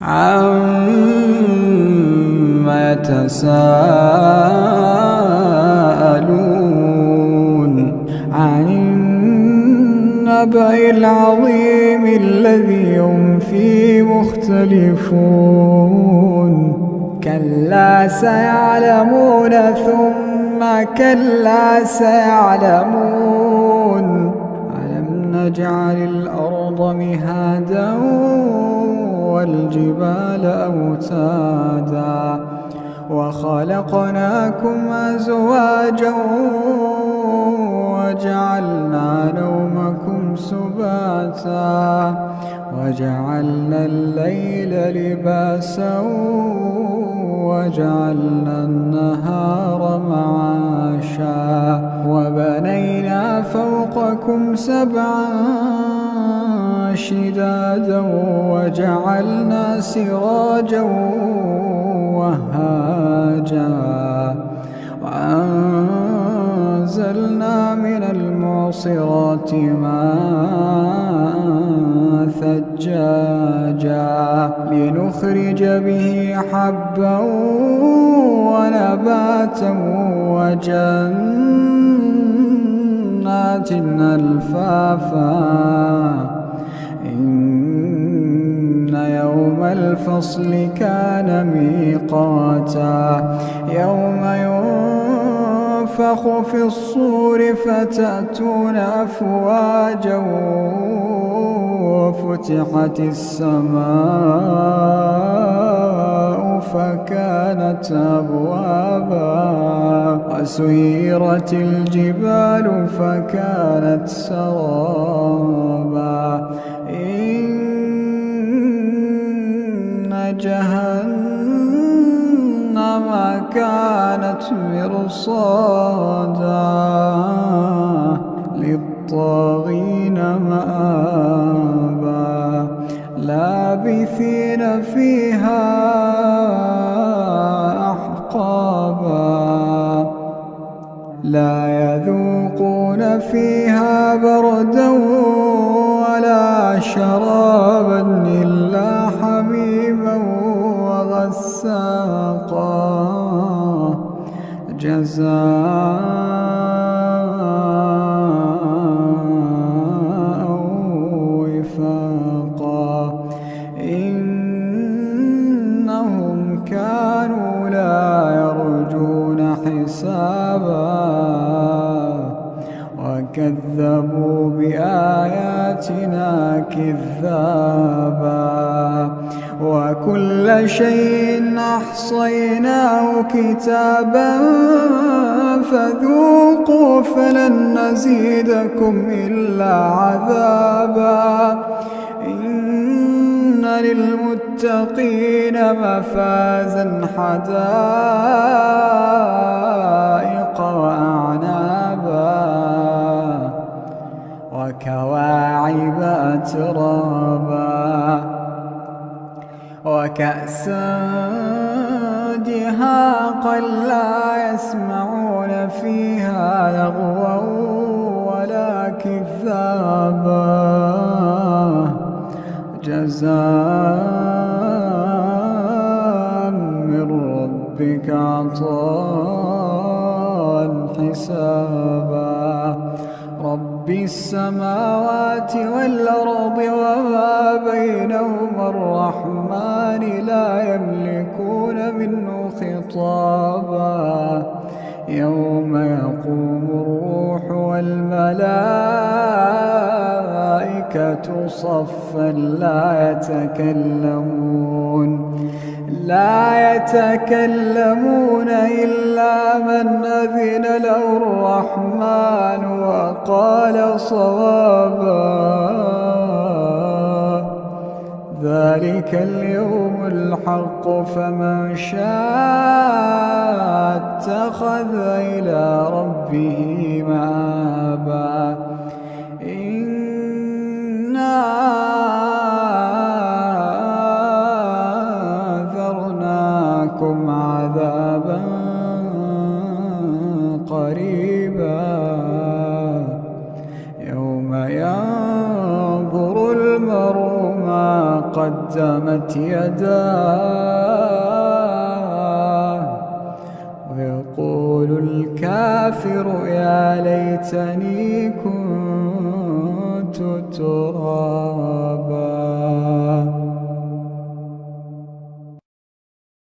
عَمَّ يَتَسَاءَلُونَ عَنِ النَّبَإِ الْعَظِيمِ الَّذِي هُمْ فِيهِ مُخْتَلِفُونَ كَلَّا سَيَعْلَمُونَ ثُمَّ كَلَّا سَيَعْلَمُونَ أَلَمْ نَجْعَلِ الْأَرْضَ مِهَادًا وَالْجِبَالَ أَوْتَادًا وَخَلَقْنَاكُمْ أَزْوَاجًا وَجَعَلْنَا نَوْمَكُمْ سُبَاتًا وَجَعَلْنَا اللَّيْلَ لِبَاسًا وَجَعَلْنَا النَّهَارَ مَعَاشًا وَبَنَيْنَا فَوْقَكُمْ سَبْعًا شِدَادًا وَجَعَلْنَا سِرَاجًا وَهَّاجًا وَأَنزَلْنَا مِنَ الْمُعْصِرَاتِ مَاءً ثَجَّاجًا لِنُخْرِجَ بِهِ حَبًّا وَنَبَاتًا وَجَنَّاتٍ أَلْفَافًا إِنَّ يَوْمَ الْفَصْلِ كَانَ مِيقَاتًا يَوْمَ يُنفَخُ فِي الصُّورِ فَتَأْتُونَ أَفْوَاجًا وَفُتِحَتِ السَّمَاءُ فَكَانَتْ أَبْوَابًا وَسُيِّرَتِ الْجِبَالُ فَكَانَتْ سَرَابًا إِنَّ جَهَنَّمَ كَانَتْ مِرْصَادًا لِلطَّاغِينَ مَآبًا لَابِثِينَ فِيهَا أَحْقَابًا لَا يَذُوقُونَ فِيهَا بَرْدًا وَلَا شَرَابًا إِلَّا حَمِيمًا وَغَسَّاقًا جَزَاءً وِفَاقًا إِنَّهُمْ كَانُوا لَا يَرْجُونَ حِسَابًا وَكَذَّبُوا بِآيَاتِنَا كِذَّابًا وَكُلَّ شَيْءٍ أَحْصَيْنَاهُ كِتَابًا فَذُوقُوا فَلَن نَّزِيدَكُمْ إِلَّا عَذَابًا إِنَّ لِلْمُتَّقِينَ مَفَازًا حَدَائِقَ وَأَعْنَابًا وَكَوَاعِبَ أَتْرَابًا وَكَأْسًا دِهَاقًا لَا يَسْمَعُونَ فِيهَا لَغْوًا وَلَا كِذَّابًا جَزَاءً مِّن رَّبِّكَ عَطَاءً حِسَابًا رَبِّ السَّمَاوَاتِ وَالْأَرْضِ وَمَا بَيْنَهُمَا الرَّحْمَٰنِ لَا يَمْلِكُونَ مِنْهُ خِطَابًا يَوْمَ يَقُومُ الرُّوحُ وَالْمَلَائِكَةُ صَفًّا لا يتكلمون إلا من أذن له الرحمن وقال صوابا ذلك اليوم الحق فمن شاء اتخذ إلى ربه مآبا إنا أنذرناكم عذابا قريبا يوم ينظر المرء ما قدمت يداه ويقول الكافر يا ليتني كنت ترابا.